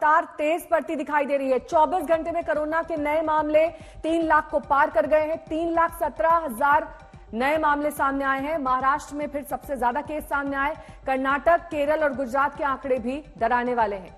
रफ्तार तेज बढ़ती दिखाई दे रही है। 24 घंटे में कोरोना के नए मामले 3 लाख को पार कर गए हैं। 3,17,000 नए मामले सामने आए हैं। महाराष्ट्र में फिर सबसे ज्यादा केस सामने आए। कर्नाटक, केरल और गुजरात के आंकड़े भी डराने वाले हैं।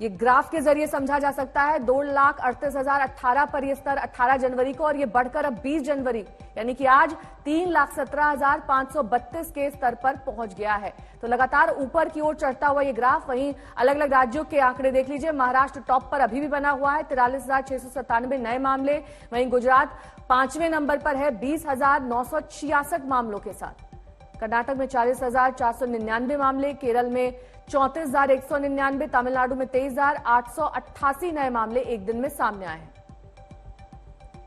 ये ग्राफ के जरिए समझा जा सकता है। 2,38,018 पर यह स्तर 18 जनवरी को और ये बढ़कर अब 20 जनवरी यानी कि आज 3,17,532 के स्तर पर पहुंच गया है। तो लगातार ऊपर की ओर चढ़ता हुआ ये ग्राफ। वहीं अलग अलग राज्यों के आंकड़े देख लीजिए। महाराष्ट्र टॉप पर अभी भी बना हुआ है, 43,697 नए मामले। वहीं गुजरात 5वें नंबर पर है 20,966 मामलों के साथ। कर्नाटक में 40,499 मामले, केरल में 34,199, तमिलनाडु में 23,888 नए मामले एक दिन में सामने आए हैं।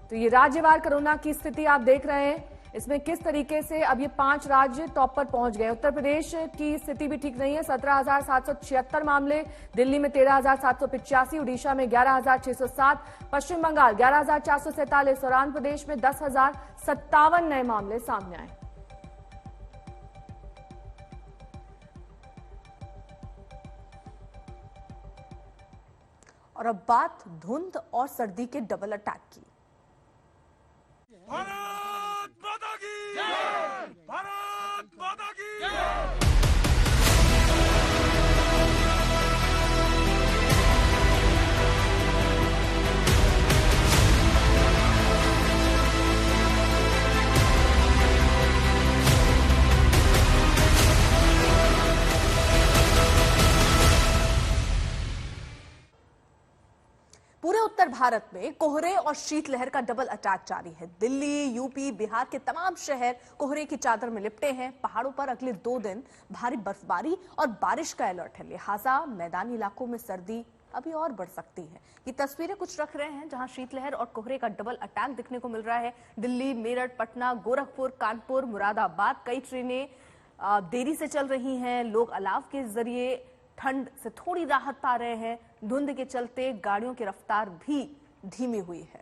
तो ये राज्यवार कोरोना की स्थिति आप देख रहे हैं। इसमें किस तरीके से अब ये 5 राज्य टॉप पर पहुंच गए। उत्तर प्रदेश की स्थिति भी ठीक नहीं है, 17,776 मामले, दिल्ली में 13,785, उड़ीसा में 11,607, पश्चिम बंगाल 11,447 और आंध्र प्रदेश में 10,057 नए मामले सामने आए। और अब बात धुंध और सर्दी के डबल अटैक की। भारत माता की जय! भारत माता की जय! पूरे उत्तर भारत में कोहरे और शीतलहर का डबल अटैक जारी है। दिल्ली, यूपी, बिहार के तमाम शहर कोहरे की चादर में लिपटे हैं। पहाड़ों पर अगले 2 दिन भारी बर्फबारी और बारिश का अलर्ट है। लिहाजा मैदानी इलाकों में सर्दी अभी और बढ़ सकती है। ये तस्वीरें कुछ रख रहे हैं जहां शीतलहर और कोहरे का डबल अटैक दिखने को मिल रहा है। दिल्ली, मेरठ, पटना, गोरखपुर, कानपुर, मुरादाबाद कई ट्रेनें देरी से चल रही हैं। लोग अलाव के जरिए ठंड से थोड़ी राहत पा रहे हैं। धुंध के चलते गाड़ियों की रफ्तार भी धीमी हुई है।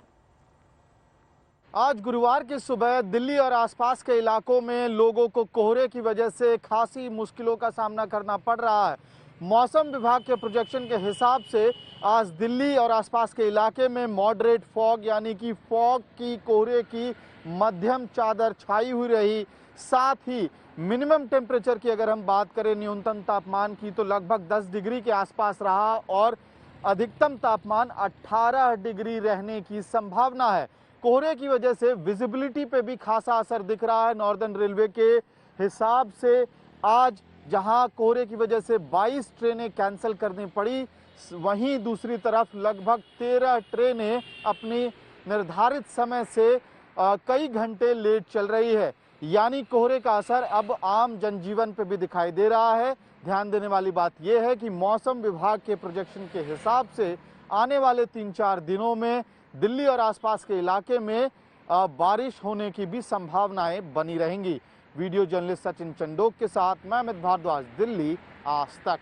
आज गुरुवार की सुबह दिल्ली और आसपास के इलाकों में लोगों को कोहरे की वजह से खासी मुश्किलों का सामना करना पड़ रहा है। मौसम विभाग के प्रोजेक्शन के हिसाब से आज दिल्ली और आसपास के इलाके में मॉडरेट फॉग यानी कि फॉग की, कोहरे की मध्यम चादर छाई हुई रही। साथ ही मिनिमम टेम्परेचर की अगर हम बात करें न्यूनतम तापमान की तो लगभग 10 डिग्री के आसपास रहा और अधिकतम तापमान 18 डिग्री रहने की संभावना है। कोहरे की वजह से विजिबिलिटी पे भी खासा असर दिख रहा है। नॉर्दर्न रेलवे के हिसाब से आज जहां कोहरे की वजह से 22 ट्रेनें कैंसिल करनी पड़ी, वहीं दूसरी तरफ लगभग 13 ट्रेनें अपनी निर्धारित समय से कई घंटे लेट चल रही है। यानी कोहरे का असर अब आम जनजीवन पे भी दिखाई दे रहा है। ध्यान देने वाली बात यह है कि मौसम विभाग के प्रोजेक्शन के हिसाब से आने वाले 3-4 दिनों में दिल्ली और आसपास के इलाके में बारिश होने की भी संभावनाएं बनी रहेंगी। वीडियो जर्नलिस्ट सचिन चंडोक के साथ मैं अमित भारद्वाज, दिल्ली, आज तक।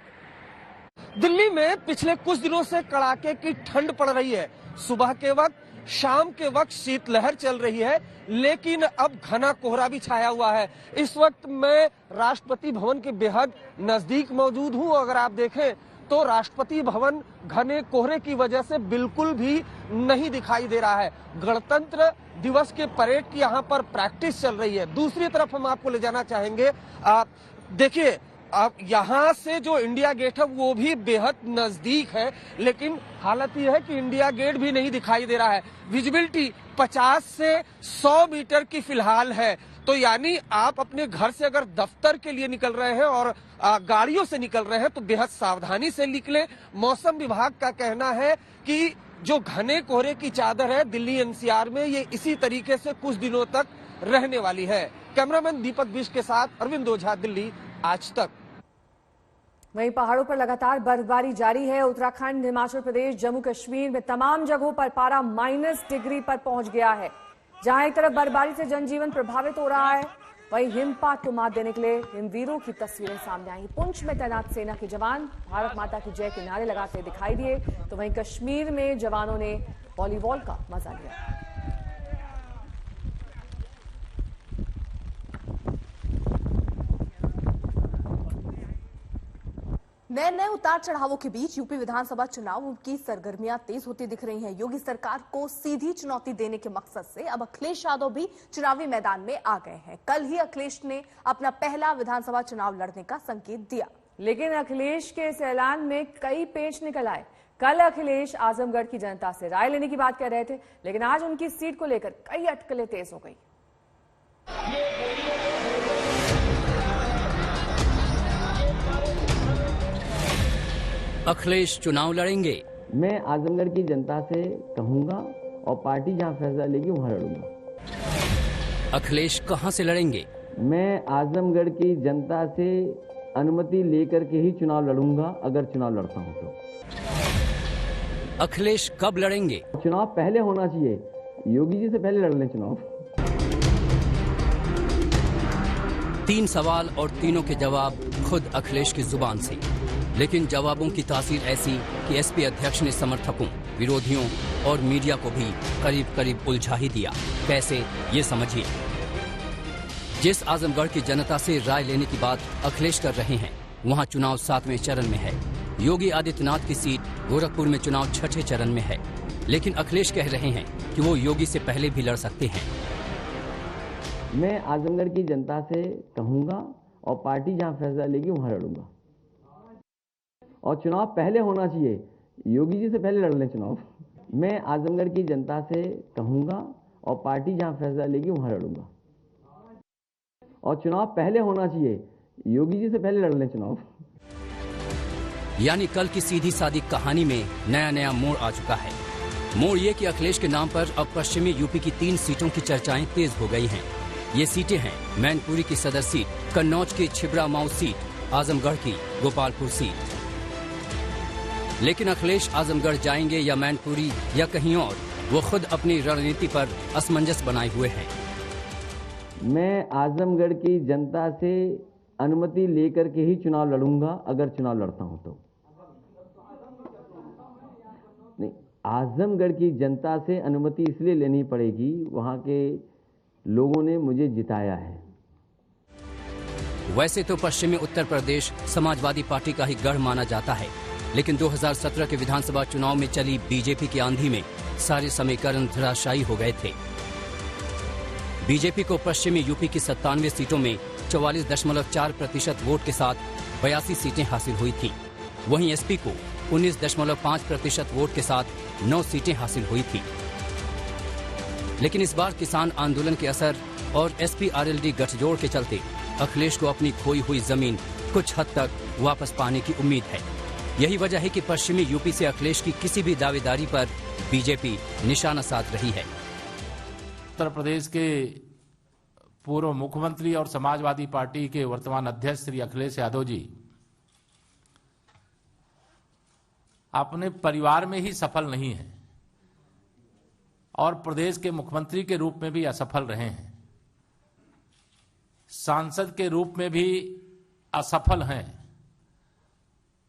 दिल्ली में पिछले कुछ दिनों से कड़ाके की ठंड पड़ रही है। सुबह के वक्त, शाम के वक्त शीतलहर चल रही है, लेकिन अब घना कोहरा भी छाया हुआ है। इस वक्त मैं राष्ट्रपति भवन के बेहद नजदीक मौजूद हूं। अगर आप देखें तो राष्ट्रपति भवन घने कोहरे की वजह से बिल्कुल भी नहीं दिखाई दे रहा है। गणतंत्र दिवस के परेड की यहाँ पर प्रैक्टिस चल रही है। दूसरी तरफ हम आपको ले जाना चाहेंगे। देखिए, अब यहाँ से जो इंडिया गेट है वो भी बेहद नजदीक है, लेकिन हालत यह है कि इंडिया गेट भी नहीं दिखाई दे रहा है। विजिबिलिटी 50 से 100 मीटर की फिलहाल है। तो यानी आप अपने घर से अगर दफ्तर के लिए निकल रहे हैं और गाड़ियों से निकल रहे हैं तो बेहद सावधानी से निकलें। मौसम विभाग का कहना है कि जो घने कोहरे की चादर है दिल्ली एनसीआर में, ये इसी तरीके से कुछ दिनों तक रहने वाली है। कैमरामैन दीपक बिश के साथ अरविंद ओझा, दिल्ली, आज तक। वहीं पहाड़ों पर लगातार बर्फबारी जारी है। उत्तराखंड, हिमाचल प्रदेश, जम्मू कश्मीर में तमाम जगहों पर पारा -डिग्री पर पहुंच गया है। जहां एक तरफ बर्फबारी से जनजीवन प्रभावित हो रहा है, वहीं हिमपात को मात देने के लिए हिमवीरों की तस्वीरें सामने आई। पुंछ में तैनात सेना के जवान भारत माता की जय के नारे लगाते दिखाई दिए, तो वहीं कश्मीर में जवानों ने वॉलीबॉल का मजा लिया। नए नए उतार चढ़ावों के बीच यूपी विधानसभा चुनाव की सरगर्मियां तेज होती दिख रही हैं। योगी सरकार को सीधी चुनौती देने के मकसद से अब अखिलेश यादव भी चुनावी मैदान में आ गए हैं। कल ही अखिलेश ने अपना पहला विधानसभा चुनाव लड़ने का संकेत दिया, लेकिन अखिलेश के इस ऐलान में कई पेच निकल आए। कल अखिलेश आजमगढ़ की जनता से राय लेने की बात कर रहे थे, लेकिन आज उनकी सीट को लेकर कई अटकलें तेज हो गई। अखिलेश चुनाव लड़ेंगे। मैं आजमगढ़ की जनता से कहूंगा और पार्टी जहां फैसला लेगी वहां लड़ूंगा। अखिलेश कहां से लड़ेंगे? मैं आजमगढ़ की जनता से अनुमति लेकर के ही चुनाव लड़ूंगा, अगर चुनाव लड़ता हूं तो। अखिलेश कब लड़ेंगे? चुनाव पहले होना चाहिए, योगी जी से पहले लड़ लें चुनाव। 3 सवाल और तीनों के जवाब खुद अखिलेश की जुबान से, लेकिन जवाबों की तासीर ऐसी कि एसपी अध्यक्ष ने समर्थकों, विरोधियों और मीडिया को भी करीब करीब उलझा ही दिया। कैसे, ये समझिए। जिस आजमगढ़ की जनता से राय लेने की बात अखिलेश कर रहे हैं, वहां चुनाव 7वें चरण में है। योगी आदित्यनाथ की सीट गोरखपुर में चुनाव 6ठे चरण में है, लेकिन अखिलेश कह रहे हैं कि वो योगी से पहले भी लड़ सकते हैं। मैं आजमगढ़ की जनता से कहूंगा और पार्टी जहां फैसला लेगी वहां लड़ूंगा, और चुनाव पहले होना चाहिए, योगी जी से पहले लड़ लें चुनाव। मैं आजमगढ़ की जनता से कहूंगा और पार्टी जहां फैसला लेगी वहां लड़ूंगा, और चुनाव पहले होना चाहिए, योगी जी से पहले लड़ लें चुनाव। यानी कल की सीधी सादी कहानी में नया नया मोड़ आ चुका है। मोड़ ये कि अखिलेश के नाम पर अब पश्चिमी यूपी की 3 सीटों की चर्चाएं तेज हो गई हैं। ये सीटें हैं मैनपुरी की सदर सीट, कन्नौज की छिबरा माऊ सीट, आजमगढ़ की गोपालपुर सीट। लेकिन अखिलेश आजमगढ़ जाएंगे या मैनपुरी या कहीं और, वो खुद अपनी रणनीति पर असमंजस बनाए हुए हैं। मैं आजमगढ़ की जनता से अनुमति लेकर के ही चुनाव लड़ूंगा, अगर चुनाव लड़ता हूं तो। नहीं, आजमगढ़ की जनता से अनुमति इसलिए लेनी पड़ेगी, वहां के लोगों ने मुझे जिताया है। वैसे तो पश्चिमी उत्तर प्रदेश समाजवादी पार्टी का ही गढ़ माना जाता है, लेकिन 2017 के विधानसभा चुनाव में चली बीजेपी की आंधी में सारे समीकरण धराशायी हो गए थे। बीजेपी को पश्चिमी यूपी की 97 सीटों में 44.4% वोट के साथ 82 सीटें हासिल हुई थी। वहीं एसपी को 19.5% वोट के साथ 9 सीटें हासिल हुई थी। लेकिन इस बार किसान आंदोलन के असर और एसपी आरएलडी गठजोड़ के चलते अखिलेश को अपनी खोई हुई जमीन कुछ हद तक वापस पाने की उम्मीद है। यही वजह है कि पश्चिमी यूपी से अखिलेश की किसी भी दावेदारी पर बीजेपी निशाना साध रही है। उत्तर प्रदेश के पूर्व मुख्यमंत्री और समाजवादी पार्टी के वर्तमान अध्यक्ष श्री अखिलेश यादव जी अपने परिवार में ही सफल नहीं है और प्रदेश के मुख्यमंत्री के रूप में भी असफल रहे हैं, सांसद के रूप में भी असफल हैं,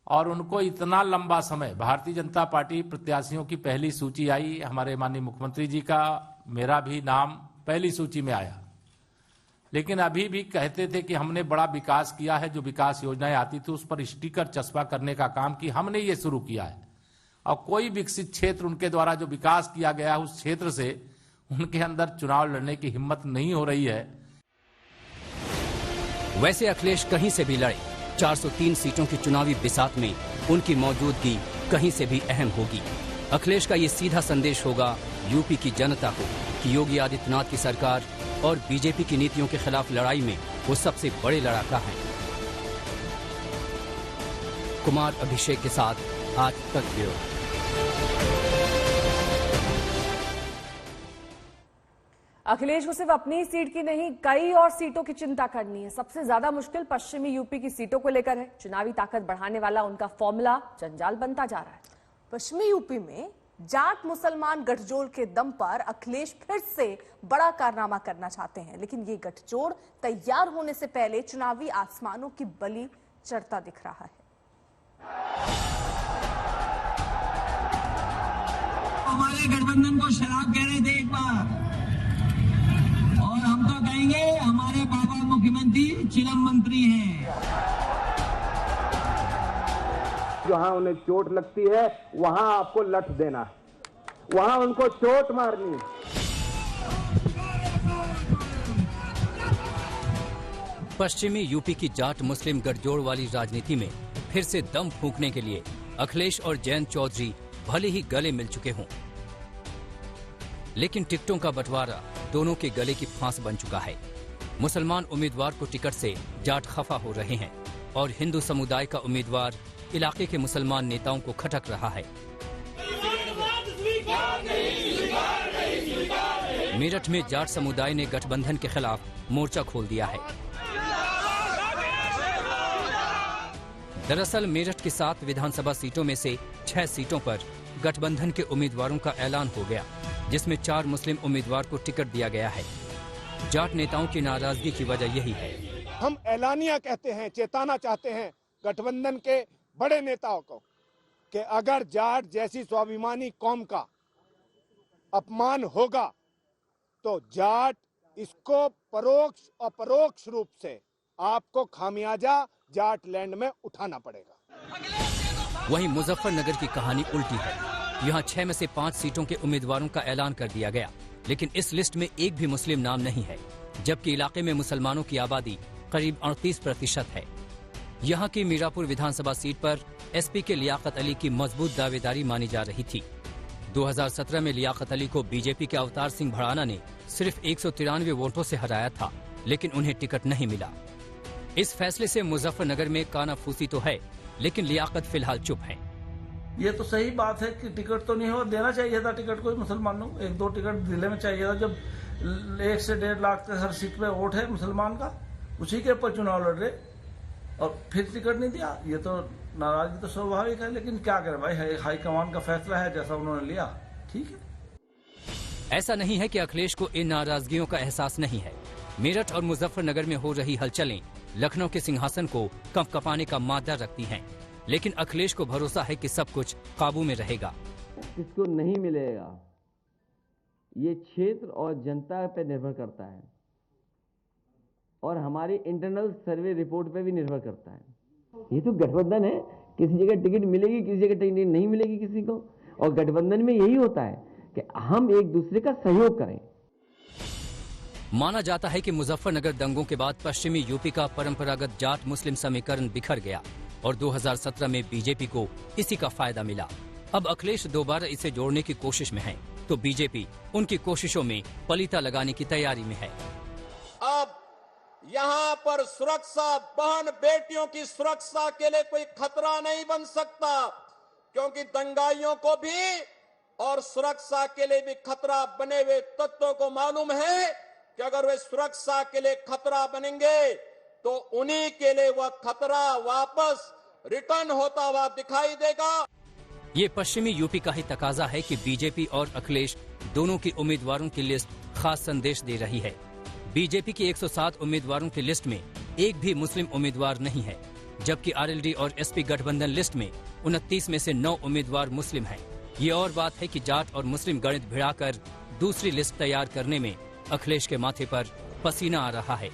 और उनको इतना लंबा समय, भारतीय जनता पार्टी प्रत्याशियों की पहली सूची आई, हमारे माननीय मुख्यमंत्री जी का, मेरा भी नाम पहली सूची में आया, लेकिन अभी भी कहते थे कि हमने बड़ा विकास किया है। जो विकास योजनाएं आती थी उस पर स्टिकर चस्पा करने का काम की हमने ये शुरू किया है, और कोई विकसित क्षेत्र उनके द्वारा जो विकास किया गया उस क्षेत्र से उनके अंदर चुनाव लड़ने की हिम्मत नहीं हो रही है। वैसे अखिलेश कहीं से भी लड़े, 403 सीटों की चुनावी बिसात में उनकी मौजूदगी कहीं से भी अहम होगी। अखिलेश का ये सीधा संदेश होगा यूपी की जनता को कि योगी आदित्यनाथ की सरकार और बीजेपी की नीतियों के खिलाफ लड़ाई में वो सबसे बड़े लड़ाका हैं। कुमार अभिषेक के साथ आज तक ब्यूरो। अखिलेश को सिर्फ अपनी सीट की नहीं, कई और सीटों की चिंता करनी है। सबसे ज्यादा मुश्किल पश्चिमी यूपी की सीटों को लेकर है। चुनावी ताकत बढ़ाने वाला उनका फॉर्मूला जंजाल बनता जा रहा है। पश्चिमी यूपी में जाट मुसलमान गठजोड़ के दम पर अखिलेश फिर से बड़ा कारनामा करना चाहते हैं, लेकिन ये गठजोड़ तैयार होने से पहले चुनावी आसमानों की बलि चढ़ता दिख रहा है। हमारे गठबंधन को शराब कह रहे थे एक बार, और हम तो कहेंगे हमारे बाबा मुख्यमंत्री चिलम मंत्री हैं। जहां उन्हें चोट लगती है वहां आपको लठ देना है, वहां उनको चोट मारनी है। पश्चिमी यूपी की जाट मुस्लिम गठजोड़ वाली राजनीति में फिर से दम फूंकने के लिए अखिलेश और जयंत चौधरी भले ही गले मिल चुके हों, लेकिन टिकटों का बंटवारा दोनों के गले की फांस बन चुका है। मुसलमान उम्मीदवार को टिकट से जाट खफा हो रहे हैं और हिंदू समुदाय का उम्मीदवार इलाके के मुसलमान नेताओं को खटक रहा है। मेरठ में जाट समुदाय ने गठबंधन के खिलाफ मोर्चा खोल दिया है। दरअसल मेरठ की 7 विधानसभा सीटों में से 6 सीटों पर गठबंधन के उम्मीदवारों का ऐलान हो गया, जिसमें 4 मुस्लिम उम्मीदवार को टिकट दिया गया है। जाट नेताओं की नाराजगी की वजह यही है। हम ऐलानिया कहते हैं, चेताना चाहते हैं गठबंधन के बड़े नेताओं को कि अगर जाट जैसी स्वाभिमानी कौम का अपमान होगा तो जाट इसको परोक्ष और परोक्ष रूप से आपको खामियाजा जाट लैंड में उठाना पड़ेगा। वहीं मुजफ्फरनगर की कहानी उल्टी है। यहाँ 6 में से 5 सीटों के उम्मीदवारों का ऐलान कर दिया गया, लेकिन इस लिस्ट में एक भी मुस्लिम नाम नहीं है, जबकि इलाके में मुसलमानों की आबादी करीब 38% है। यहाँ की मीरापुर विधानसभा सीट पर एसपी के लियाकत अली की मजबूत दावेदारी मानी जा रही थी। 2017 में लियाकत अली को बीजेपी के अवतार सिंह भड़ाना ने सिर्फ 193 वोटों से हराया था, लेकिन उन्हें टिकट नहीं मिला। इस फैसले से मुजफ्फरनगर में कानाफूसी तो है, लेकिन लियाकत फिलहाल चुप है। ये तो सही बात है कि टिकट तो नहीं हो, देना चाहिए था टिकट कोई मुसलमानों, 1-2 टिकट जिले में चाहिए था। जब 1 से 1.5 लाख हर सीट पे वोट है मुसलमान का, उसी के ऊपर चुनाव लड़ रहे और फिर टिकट नहीं दिया। ये तो नाराजगी तो स्वाभाविक है, लेकिन क्या करें भाई, हाईकमान का फैसला है, जैसा उन्होंने लिया ठीक है। ऐसा नहीं है कि अखिलेश को इन नाराजगियों का एहसास नहीं है। मेरठ और मुजफ्फरनगर में हो रही हलचलें लखनऊ के सिंहासन को कंपकपाने का मादा रखती हैं, लेकिन अखिलेश को भरोसा है कि सब कुछ काबू में रहेगा। किसको नहीं मिलेगा ये क्षेत्र और जनता पे निर्भर करता है, और हमारी इंटरनल सर्वे रिपोर्ट पे भी निर्भर करता है। ये तो गठबंधन है, किसी जगह टिकट मिलेगी, किसी जगह टिकट नहीं मिलेगी किसी को, और गठबंधन में यही होता है कि हम एक दूसरे का सहयोग करें। माना जाता है कि मुजफ्फरनगर दंगों के बाद पश्चिमी यूपी का परंपरागत जाट मुस्लिम समीकरण बिखर गया और 2017 में बीजेपी को इसी का फायदा मिला। अब अखिलेश दोबारा इसे जोड़ने की कोशिश में है, तो बीजेपी उनकी कोशिशों में पलीता लगाने की तैयारी में है। अब यहाँ पर सुरक्षा, बहन बेटियों की सुरक्षा के लिए कोई खतरा नहीं बन सकता, क्योंकि दंगाइयों को भी और सुरक्षा के लिए भी खतरा बने हुए तत्वों को मालूम है कि अगर वे सुरक्षा के लिए खतरा बनेंगे तो उन्हीं के लिए वह खतरा वापस रिटर्न होता हुआ दिखाई देगा। ये पश्चिमी यूपी का ही तकाजा है कि बीजेपी और अखिलेश दोनों की उम्मीदवारों की लिस्ट खास संदेश दे रही है। बीजेपी की 107 उम्मीदवारों की लिस्ट में एक भी मुस्लिम उम्मीदवार नहीं है, जबकि आरएलडी और एसपी गठबंधन लिस्ट में 29 में से 9 उम्मीदवार मुस्लिम हैं। ये और बात है कि जाट और मुस्लिम गणित भिड़ाकर दूसरी लिस्ट तैयार करने में अखिलेश के माथे पर पसीना आ रहा है।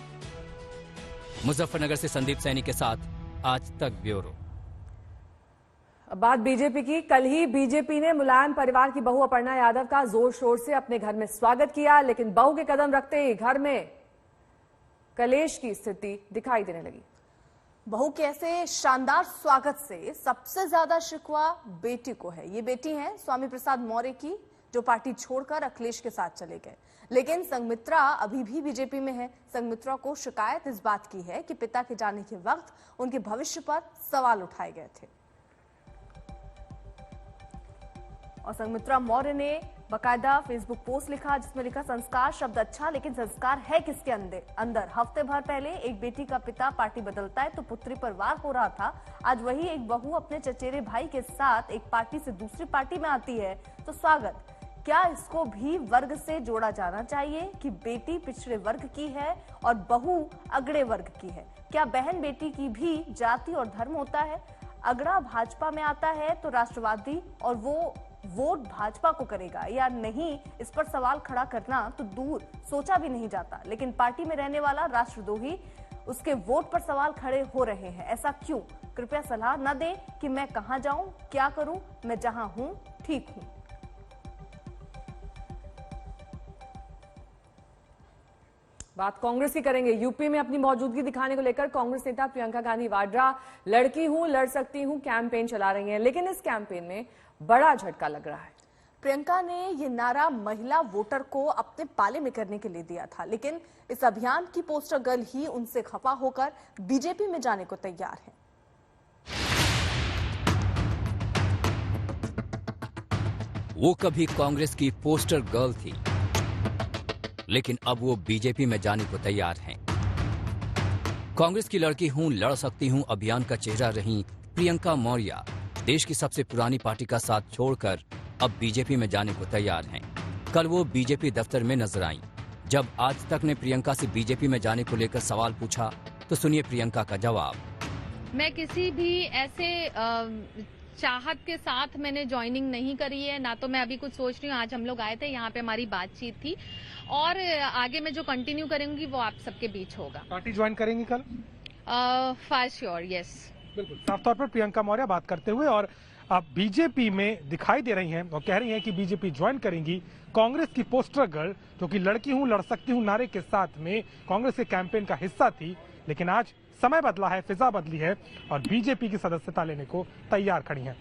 मुजफ्फरनगर से संदीप सैनी के साथ आज तक ब्यूरो। बात बीजेपी की। कल ही बीजेपी ने मुलायम परिवार की बहू अपर्णा यादव का जोर शोर से अपने घर में स्वागत किया, लेकिन बहू के कदम रखते ही घर में कलेश की स्थिति दिखाई देने लगी। बहू के ऐसे शानदार स्वागत से सबसे ज्यादा शिकवा बेटी को है। ये बेटी है स्वामी प्रसाद मौर्य की, जो पार्टी छोड़कर अखिलेश के साथ चले गए, लेकिन संघमित्रा अभी भी बीजेपी में है। संघमित्रा को शिकायत इस बात की है कि पिता के जाने के वक्त उनके भविष्य पर सवाल उठाए गए थे। और संघमित्रा मौर्य ने बकायदा फेसबुक पोस्ट लिखा, जिसमें लिखा, संस्कार शब्द अच्छा, लेकिन संस्कार है किसके अंदर। हफ्ते भर पहले एक बेटी का पिता पार्टी बदलता है तो पुत्री पर वार हो रहा था। आज वही एक बहू अपने चचेरे भाई के साथ एक पार्टी से दूसरी पार्टी में आती है तो स्वागत। क्या इसको भी वर्ग से जोड़ा जाना चाहिए कि बेटी पिछड़े वर्ग की है और बहू अगड़े वर्ग की है? क्या बहन बेटी की भी जाति और धर्म होता है? अगड़ा भाजपा में आता है तो राष्ट्रवादी और वो वोट भाजपा को करेगा या नहीं, इस पर सवाल खड़ा करना तो दूर सोचा भी नहीं जाता, लेकिन पार्टी में रहने वाला राष्ट्रद्रोही, उसके वोट पर सवाल खड़े हो रहे हैं। ऐसा क्यों? कृपया सलाह न दें कि मैं कहां जाऊं, क्या करूं, मैं जहां हूं ठीक हूं। बात कांग्रेस की करेंगे। यूपी में अपनी मौजूदगी दिखाने को लेकर कांग्रेस नेता प्रियंका गांधी वाड्रा लड़की हूं लड़ सकती हूं कैंपेन चला रही हैं, लेकिन इस कैंपेन में बड़ा झटका लग रहा है। प्रियंका ने ये नारा महिला वोटर को अपने पाले में करने के लिए दिया था, लेकिन इस अभियान की पोस्टर गर्ल ही उनसे खफा होकर बीजेपी में जाने को तैयार है। वो कभी कांग्रेस की पोस्टर गर्ल थी, लेकिन अब वो बीजेपी में जाने को तैयार हैं। कांग्रेस की लड़की हूं लड़ सकती हूं अभियान का चेहरा रही प्रियंका मौर्य देश की सबसे पुरानी पार्टी का साथ छोड़कर अब बीजेपी में जाने को तैयार हैं। कल वो बीजेपी दफ्तर में नजर आईं। जब आज तक ने प्रियंका से बीजेपी में जाने को लेकर सवाल पूछा तो सुनिए प्रियंका का जवाब। मैं किसी भी ऐसे चाहत के साथ मैंने ज्वाइनिंग नहीं करी है, ना तो मैं अभी कुछ सोच रही हूँ। आज हम लोग आए थे, यहाँ पे हमारी बातचीत थी और आगे मैं जो कंटिन्यू करूंगी वो आप सबके बीच होगा। पार्टी ज्वाइन करेंगी कल? For sure, yes. बिल्कुल साफ तौर पर प्रियंका मौर्य बात करते हुए और अब बीजेपी में दिखाई दे रही हैं और कह रही हैं कि बीजेपी ज्वाइन करेंगी। कांग्रेस की पोस्टर गर्ल जो कि लड़की हूं लड़ सकती हूं नारे के साथ में कांग्रेस के कैंपेन का हिस्सा थी, लेकिन आज समय बदला है, फिजा बदली है और बीजेपी की सदस्यता लेने को तैयार खड़ी हैं।